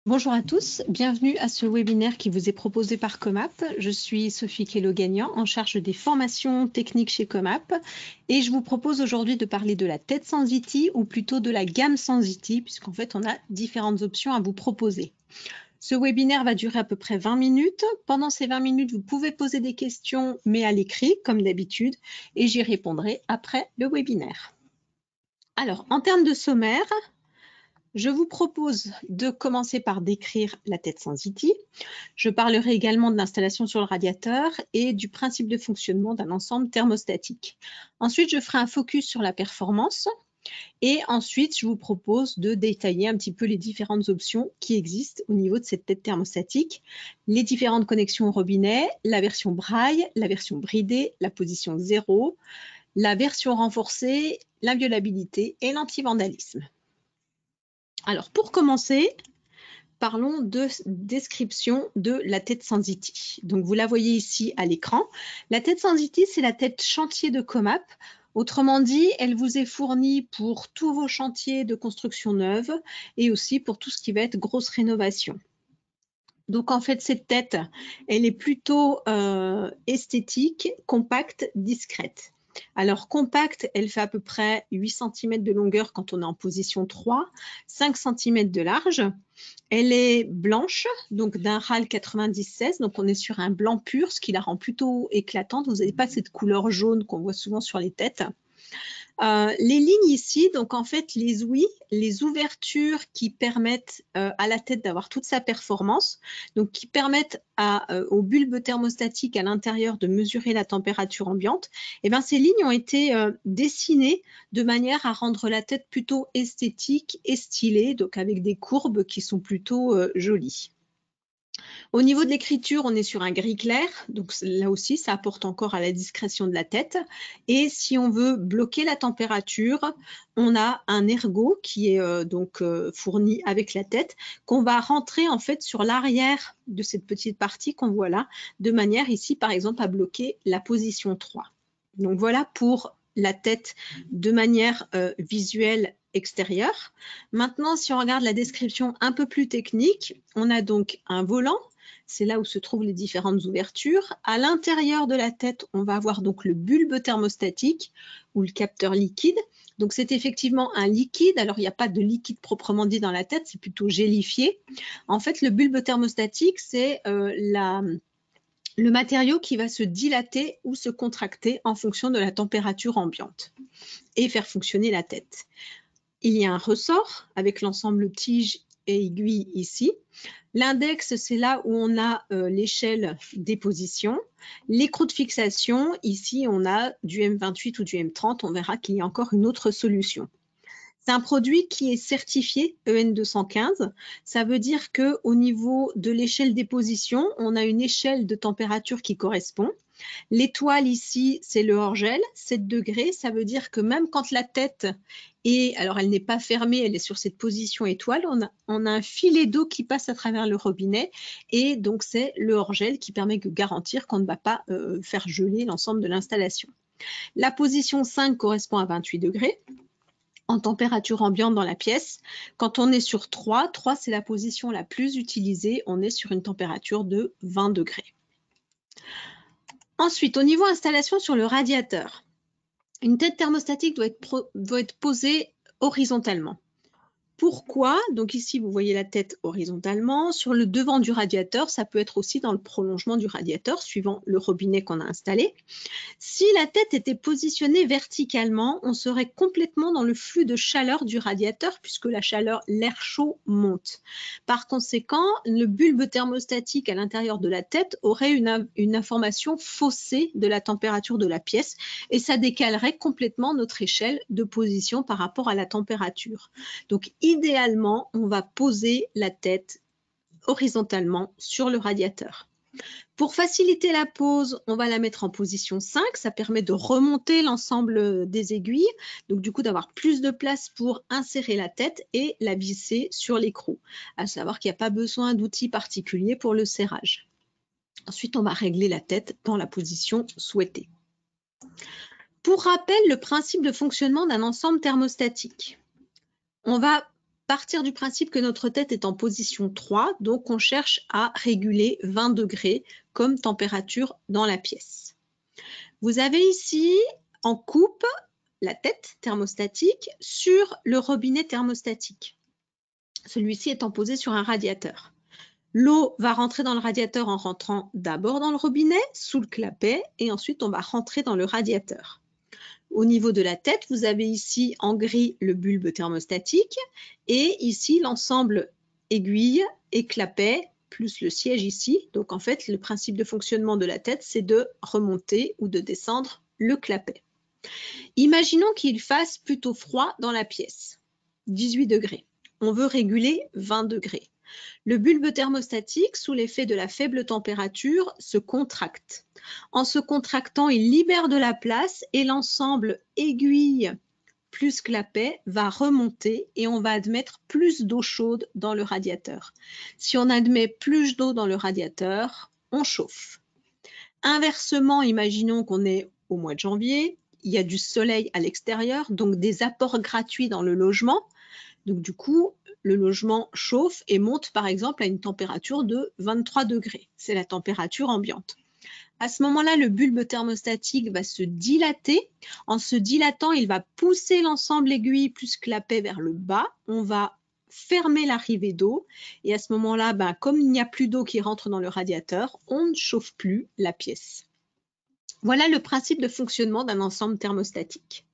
Bonjour à tous, bienvenue à ce webinaire qui vous est proposé par Comap. Je suis Sophie Kello-Gagnant, en charge des formations techniques chez Comap et je vous propose aujourd'hui de parler de la tête Sensity ou plutôt de la gamme Sensity puisqu'en fait on a différentes options à vous proposer. Ce webinaire va durer à peu près 20 minutes. Pendant ces 20 minutes, vous pouvez poser des questions mais à l'écrit comme d'habitude et j'y répondrai après le webinaire. Alors, en termes de sommaire, je vous propose de commencer par décrire la tête Sensity. Je parlerai également de l'installation sur le radiateur et du principe de fonctionnement d'un ensemble thermostatique. Ensuite, je ferai un focus sur la performance et ensuite, je vous propose de détailler un petit peu les différentes options qui existent au niveau de cette tête thermostatique, les différentes connexions au robinet, la version braille, la version bridée, la position 0, la version renforcée, l'inviolabilité et l'anti-vandalisme. Alors, pour commencer, parlons de description de la tête Sensity. Donc, vous la voyez ici à l'écran. La tête Sensity, c'est la tête chantier de Comap. Autrement dit, elle vous est fournie pour tous vos chantiers de construction neuve et aussi pour tout ce qui va être grosse rénovation. Donc, en fait, cette tête, elle est plutôt esthétique, compacte, discrète. Alors, compacte, elle fait à peu près 8 cm de longueur quand on est en position 3, 5 cm de large. Elle est blanche, donc d'un RAL 9016, donc on est sur un blanc pur, ce qui la rend plutôt éclatante. Vous n'avez pas cette couleur jaune qu'on voit souvent sur les têtes. Les lignes ici, donc en fait les ouïes, les ouvertures qui permettent à la tête d'avoir toute sa performance, donc qui permettent au bulbe thermostatique à l'intérieur de mesurer la température ambiante, et bien ces lignes ont été dessinées de manière à rendre la tête plutôt esthétique et stylée, donc avec des courbes qui sont plutôt jolies. Au niveau de l'écriture, on est sur un gris clair, donc là aussi, ça apporte encore à la discrétion de la tête. Et si on veut bloquer la température, on a un ergot qui est fourni avec la tête, qu'on va rentrer en fait sur l'arrière de cette petite partie qu'on voit là, de manière ici, par exemple, à bloquer la position 3. Donc voilà pour la tête de manière visuelle extérieure. Maintenant, si on regarde la description un peu plus technique, on a donc un volant. C'est là où se trouvent les différentes ouvertures. À l'intérieur de la tête, on va avoir donc le bulbe thermostatique ou le capteur liquide. Donc, c'est effectivement un liquide. Alors, il n'y a pas de liquide proprement dit dans la tête, c'est plutôt gélifié. En fait, le bulbe thermostatique, c'est le matériau qui va se dilater ou se contracter en fonction de la température ambiante et faire fonctionner la tête. Il y a un ressort avec l'ensemble tige et aiguille ici. L'index, c'est là où on a l'échelle des positions. L'écrou de fixation, ici, on a du M28 ou du M30. On verra qu'il y a encore une autre solution. C'est un produit qui est certifié EN 215. Ça veut dire qu'au niveau de l'échelle des positions, on a une échelle de température qui correspond. L'étoile ici, c'est le hors-gel, 7 degrés. Ça veut dire que même quand la tête est, alors elle n'est pas fermée, elle est sur cette position étoile, on a un filet d'eau qui passe à travers le robinet et donc c'est le hors-gel qui permet de garantir qu'on ne va pas faire geler l'ensemble de l'installation. La position 5 correspond à 28 degrés. En température ambiante dans la pièce. Quand on est sur 3 c'est la position la plus utilisée, on est sur une température de 20 degrés. Ensuite, au niveau installation sur le radiateur, une tête thermostatique doit être posée horizontalement. Pourquoi? Donc ici, vous voyez la tête horizontalement. Sur le devant du radiateur, ça peut être aussi dans le prolongement du radiateur, suivant le robinet qu'on a installé. Si la tête était positionnée verticalement, on serait complètement dans le flux de chaleur du radiateur puisque la chaleur, l'air chaud monte. Par conséquent, le bulbe thermostatique à l'intérieur de la tête aurait une information faussée de la température de la pièce et ça décalerait complètement notre échelle de position par rapport à la température. Donc, idéalement, on va poser la tête horizontalement sur le radiateur. Pour faciliter la pose, on va la mettre en position 5. Ça permet de remonter l'ensemble des aiguilles. Donc, du coup, d'avoir plus de place pour insérer la tête et la visser sur l'écrou. À savoir qu'il n'y a pas besoin d'outils particuliers pour le serrage. Ensuite, on va régler la tête dans la position souhaitée. Pour rappel, le principe de fonctionnement d'un ensemble thermostatique. On va partir du principe que notre tête est en position 3, donc on cherche à réguler 20 degrés comme température dans la pièce. Vous avez ici en coupe la tête thermostatique sur le robinet thermostatique. Celui-ci étant posé sur un radiateur. L'eau va rentrer dans le radiateur en rentrant d'abord dans le robinet, sous le clapet, et ensuite on va rentrer dans le radiateur. Au niveau de la tête, vous avez ici en gris le bulbe thermostatique et ici l'ensemble aiguille et clapet plus le siège ici. Donc en fait, le principe de fonctionnement de la tête, c'est de remonter ou de descendre le clapet. Imaginons qu'il fasse plutôt froid dans la pièce, 18 degrés. On veut réguler 20 degrés. Le bulbe thermostatique, sous l'effet de la faible température, se contracte. En se contractant, il libère de la place et l'ensemble aiguille plus clapet va remonter et on va admettre plus d'eau chaude dans le radiateur. Si on admet plus d'eau dans le radiateur, on chauffe. Inversement, imaginons qu'on est au mois de janvier, il y a du soleil à l'extérieur, donc des apports gratuits dans le logement. Donc du coup, le logement chauffe et monte par exemple à une température de 23 degrés. C'est la température ambiante. À ce moment-là, le bulbe thermostatique va se dilater. En se dilatant, il va pousser l'ensemble aiguille plus clapet vers le bas. On va fermer l'arrivée d'eau. Et à ce moment-là, comme il n'y a plus d'eau qui rentre dans le radiateur, on ne chauffe plus la pièce. Voilà le principe de fonctionnement d'un ensemble thermostatique.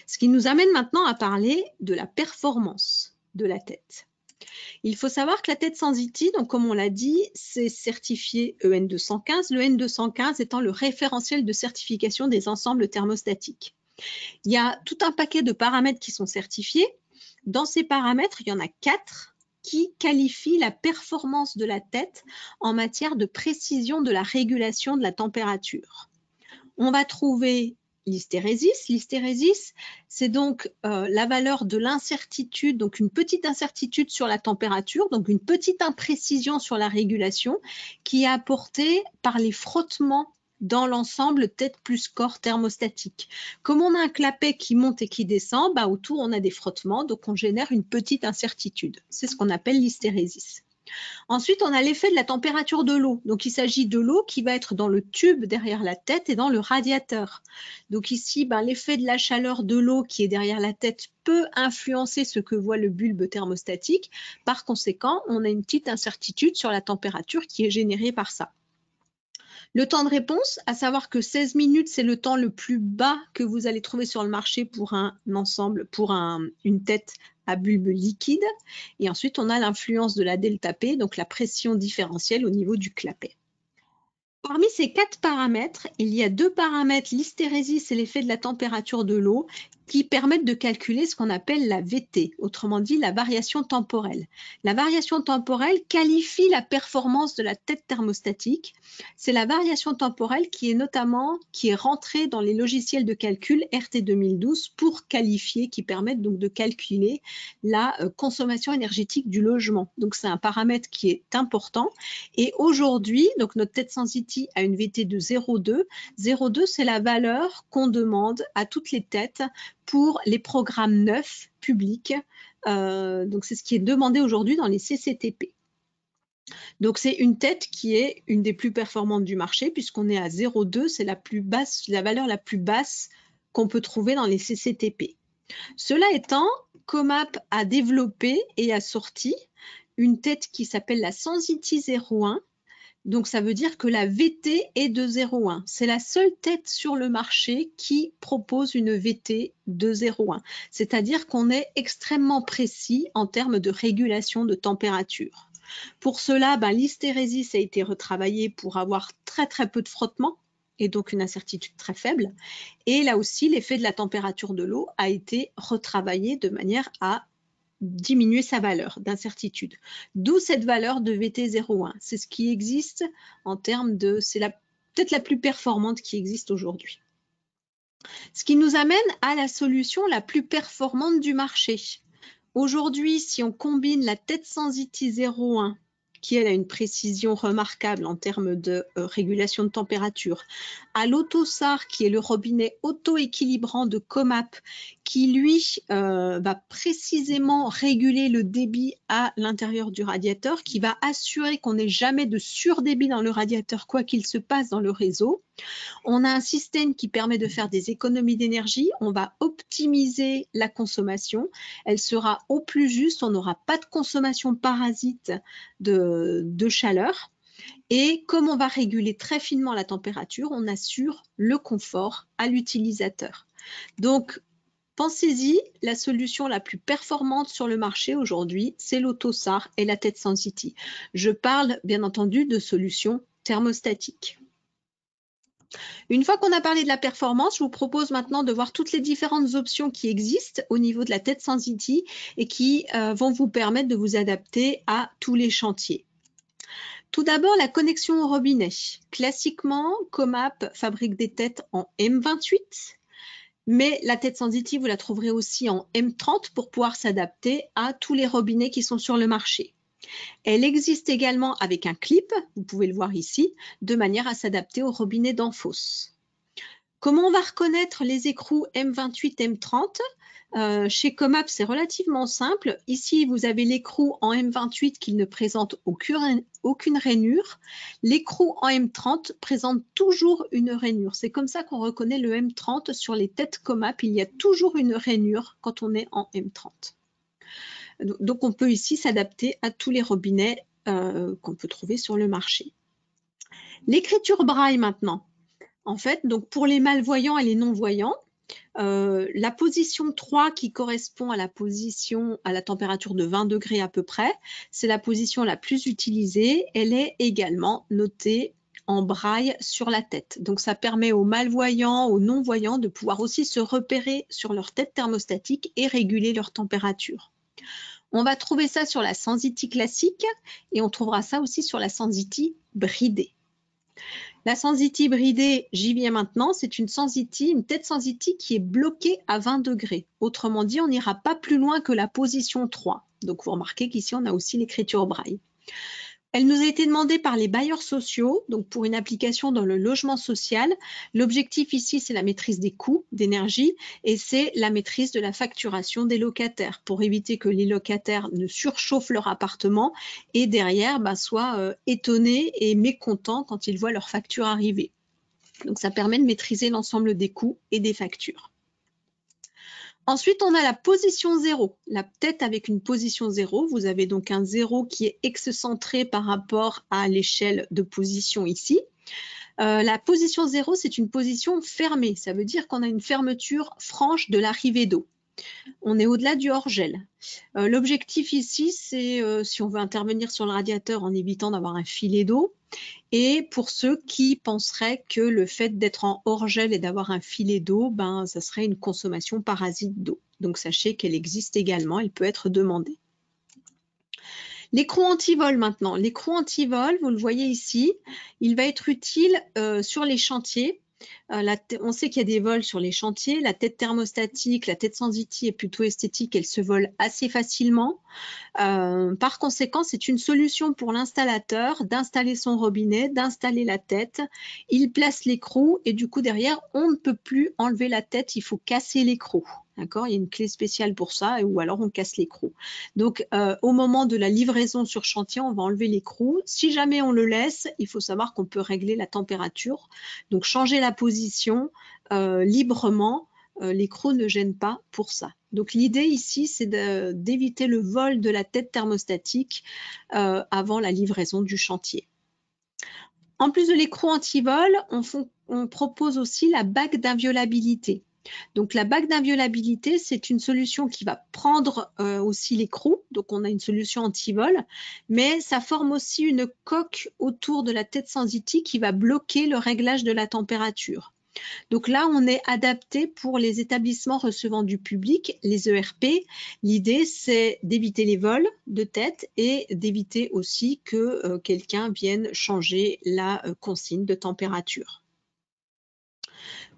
Ce qui nous amène maintenant à parler de la performance de la tête. Il faut savoir que la tête Sensiti, donc comme on l'a dit, c'est certifié EN 215, le EN 215 étant le référentiel de certification des ensembles thermostatiques. Il y a tout un paquet de paramètres qui sont certifiés. Dans ces paramètres, il y en a 4 qui qualifient la performance de la tête en matière de précision de la régulation de la température. On va trouver l'hystérésis. L'hystérésis, c'est donc la valeur de l'incertitude, donc une petite incertitude sur la température, donc une petite imprécision sur la régulation qui est apportée par les frottements dans l'ensemble tête plus corps thermostatique. Comme on a un clapet qui monte et qui descend, autour on a des frottements, donc on génère une petite incertitude. C'est ce qu'on appelle l'hystérésis. Ensuite, on a l'effet de la température de l'eau. Donc, il s'agit de l'eau qui va être dans le tube derrière la tête et dans le radiateur. Donc ici, l'effet de la chaleur de l'eau qui est derrière la tête peut influencer ce que voit le bulbe thermostatique. Par conséquent, on a une petite incertitude sur la température qui est générée par ça. Le temps de réponse, à savoir que 16 minutes, c'est le temps le plus bas que vous allez trouver sur le marché pour un ensemble, pour une tête à bulbe liquide. Et ensuite, on a l'influence de la delta P, donc la pression différentielle au niveau du clapet. Parmi ces 4 paramètres, il y a 2 paramètres, l'hystérésis et l'effet de la température de l'eau, qui permettent de calculer ce qu'on appelle la VT, autrement dit la variation temporelle. La variation temporelle qualifie la performance de la tête thermostatique. C'est la variation temporelle qui est rentrée dans les logiciels de calcul RT 2012 pour qualifier, qui permettent donc de calculer la consommation énergétique du logement. Donc c'est un paramètre qui est important. Et aujourd'hui, donc notre tête Sensiti a une VT de 0,2. 0,2, c'est la valeur qu'on demande à toutes les têtes pour les programmes neufs publics. Donc, c'est ce qui est demandé aujourd'hui dans les CCTP. Donc, c'est une tête qui est une des plus performantes du marché puisqu'on est à 0,2, c'est la valeur la plus basse qu'on peut trouver dans les CCTP. Cela étant, Comap a développé et a sorti une tête qui s'appelle la Sensiti 01. Donc, ça veut dire que la VT est de 0,1. C'est la seule tête sur le marché qui propose une VT de 0,1. C'est-à-dire qu'on est extrêmement précis en termes de régulation de température. Pour cela, l'hystérésis a été retravaillée pour avoir très très peu de frottement et donc une incertitude très faible. Et là aussi, l'effet de la température de l'eau a été retravaillé de manière à diminuer sa valeur d'incertitude. D'où cette valeur de VT01. C'est ce qui existe en termes de... C'est peut-être la plus performante qui existe aujourd'hui. Ce qui nous amène à la solution la plus performante du marché. Aujourd'hui, si on combine la tête Sensiti 01 qui elle a une précision remarquable en termes de régulation de température, à l'AutoSAR, qui est le robinet auto-équilibrant de Comap, qui lui va précisément réguler le débit à l'intérieur du radiateur, qui va assurer qu'on n'ait jamais de surdébit dans le radiateur, quoi qu'il se passe dans le réseau. On a un système qui permet de faire des économies d'énergie. On va optimiser la consommation. Elle sera au plus juste. On n'aura pas de consommation parasite de chaleur. Et comme on va réguler très finement la température, on assure le confort à l'utilisateur. Donc, pensez-y, la solution la plus performante sur le marché aujourd'hui, c'est l'AutoSAR et la tête Sensity. Je parle bien entendu de solutions thermostatiques. Une fois qu'on a parlé de la performance, je vous propose maintenant de voir toutes les différentes options qui existent au niveau de la tête Sensity et qui vont vous permettre de vous adapter à tous les chantiers. Tout d'abord, la connexion au robinet. Classiquement, Comap fabrique des têtes en M28, mais la tête Sensity, vous la trouverez aussi en M30 pour pouvoir s'adapter à tous les robinets qui sont sur le marché. Elle existe également avec un clip, vous pouvez le voir ici, de manière à s'adapter au robinet d'Enphos. Comment on va reconnaître les écrous M28, M30 ? Chez Comap, c'est relativement simple. Ici, vous avez l'écrou en M28 qui ne présente aucune rainure. L'écrou en M30 présente toujours une rainure. C'est comme ça qu'on reconnaît le M30 sur les têtes Comap. Il y a toujours une rainure quand on est en M30. Donc, on peut ici s'adapter à tous les robinets qu'on peut trouver sur le marché. L'écriture braille maintenant. En fait, donc pour les malvoyants et les non-voyants, la position 3 qui correspond à la température de 20 degrés à peu près, c'est la position la plus utilisée. Elle est également notée en braille sur la tête. Donc, ça permet aux malvoyants, aux non-voyants de pouvoir aussi se repérer sur leur tête thermostatique et réguler leur température. On va trouver ça sur la Sensity classique et on trouvera ça aussi sur la Sensity bridée. La Sensity bridée, j'y viens maintenant, c'est une tête Sensity qui est bloquée à 20 degrés. Autrement dit, on n'ira pas plus loin que la position 3. Donc, vous remarquez qu'ici, on a aussi l'écriture braille. Elle nous a été demandée par les bailleurs sociaux, donc pour une application dans le logement social. L'objectif ici, c'est la maîtrise des coûts d'énergie et c'est la maîtrise de la facturation des locataires pour éviter que les locataires ne surchauffent leur appartement et derrière soient étonnés et mécontents quand ils voient leur facture arriver. Donc, ça permet de maîtriser l'ensemble des coûts et des factures. Ensuite, on a la position 0, la tête avec une position 0. Vous avez donc un 0 qui est excentré par rapport à l'échelle de position ici. La position 0, c'est une position fermée. Ça veut dire qu'on a une fermeture franche de l'arrivée d'eau. On est au-delà du hors-gel. L'objectif ici, c'est si on veut intervenir sur le radiateur en évitant d'avoir un filet d'eau. Et pour ceux qui penseraient que le fait d'être en hors-gel et d'avoir un filet d'eau, ça serait une consommation parasite d'eau. Donc, sachez qu'elle existe également, elle peut être demandée. L'écrou anti-vol maintenant. L'écrou anti-vol, vous le voyez ici, il va être utile sur les chantiers. On sait qu'il y a des vols sur les chantiers. La tête thermostatique, la tête Sensity est plutôt esthétique, elle se vole assez facilement. Par conséquent, c'est une solution pour l'installateur d'installer son robinet, d'installer la tête. Il place l'écrou et du coup derrière, on ne peut plus enlever la tête, il faut casser l'écrou. D'accord ? Il y a une clé spéciale pour ça ou alors on casse l'écrou. Donc, au moment de la livraison sur chantier, on va enlever l'écrou. Si jamais on le laisse, il faut savoir qu'on peut régler la température. Donc, changer la position librement. L'écrou ne gêne pas pour ça. Donc, l'idée ici, c'est d'éviter le vol de la tête thermostatique avant la livraison du chantier. En plus de l'écrou anti-vol, on propose aussi la bague d'inviolabilité. Donc, la bague d'inviolabilité, c'est une solution qui va prendre aussi l'écrou. Donc, on a une solution anti-vol, mais ça forme aussi une coque autour de la tête Sensity qui va bloquer le réglage de la température. Donc là, on est adapté pour les établissements recevant du public, les ERP. L'idée, c'est d'éviter les vols de tête et d'éviter aussi que quelqu'un vienne changer la consigne de température.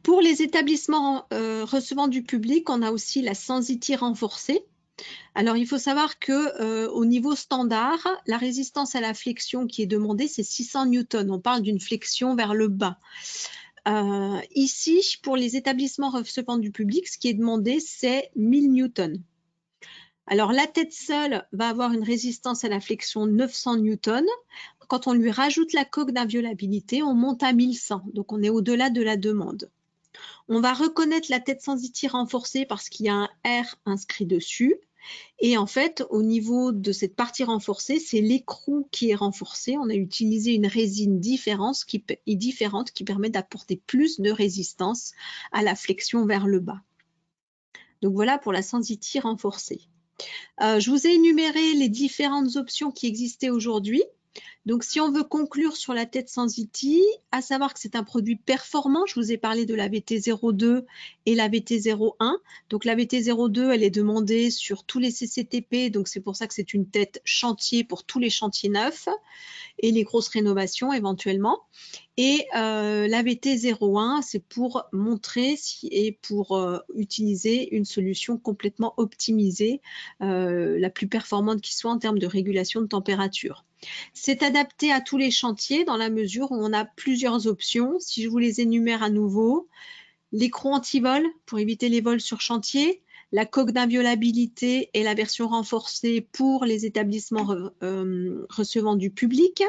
Pour les établissements recevant du public, on a aussi la Sensity renforcée. Alors, il faut savoir que au niveau standard, la résistance à la flexion qui est demandée, c'est 600 newtons. On parle d'une flexion vers le bas. Ici, pour les établissements recevant du public, ce qui est demandé, c'est 1000 newtons. Alors, la tête seule va avoir une résistance à la flexion 900 newtons. Quand on lui rajoute la coque d'inviolabilité, on monte à 1100. Donc, on est au-delà de la demande. On va reconnaître la tête sans ITI renforcée parce qu'il y a un R inscrit dessus. Et en fait, au niveau de cette partie renforcée, c'est l'écrou qui est renforcé. On a utilisé une résine différente qui permet d'apporter plus de résistance à la flexion vers le bas. Donc voilà pour la Sensiti renforcée. Je vous ai énuméré les différentes options qui existaient aujourd'hui. Donc, si on veut conclure sur la tête Sensiti, à savoir que c'est un produit performant, je vous ai parlé de la VT02 et la VT01. Donc, la VT02, elle est demandée sur tous les CCTP, donc c'est pour ça que c'est une tête chantier pour tous les chantiers neufs et les grosses rénovations éventuellement. Et la VT01, c'est pour montrer et pour utiliser une solution complètement optimisée, la plus performante qui soit en termes de régulation de température. C'est adapté à tous les chantiers dans la mesure où on a plusieurs options. Si je vous les énumère à nouveau, l'écrou anti-vol pour éviter les vols sur chantier, la coque d'inviolabilité et la version renforcée pour les établissements recevant du public,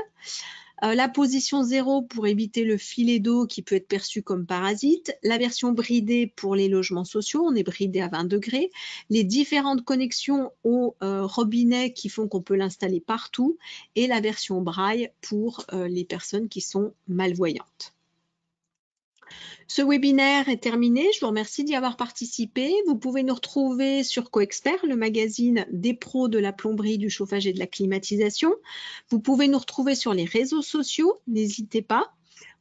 la position 0 pour éviter le filet d'eau qui peut être perçu comme parasite, la version bridée pour les logements sociaux, on est bridé à 20 degrés, les différentes connexions au robinet qui font qu'on peut l'installer partout et la version braille pour les personnes qui sont malvoyantes. Ce webinaire est terminé. Je vous remercie d'y avoir participé. Vous pouvez nous retrouver sur CoExpert, le magazine des pros de la plomberie, du chauffage et de la climatisation. Vous pouvez nous retrouver sur les réseaux sociaux. N'hésitez pas.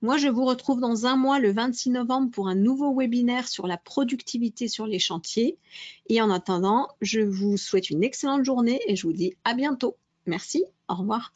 Moi, je vous retrouve dans un mois, le 26 novembre, pour un nouveau webinaire sur la productivité sur les chantiers. Et en attendant, je vous souhaite une excellente journée et je vous dis à bientôt. Merci. Au revoir.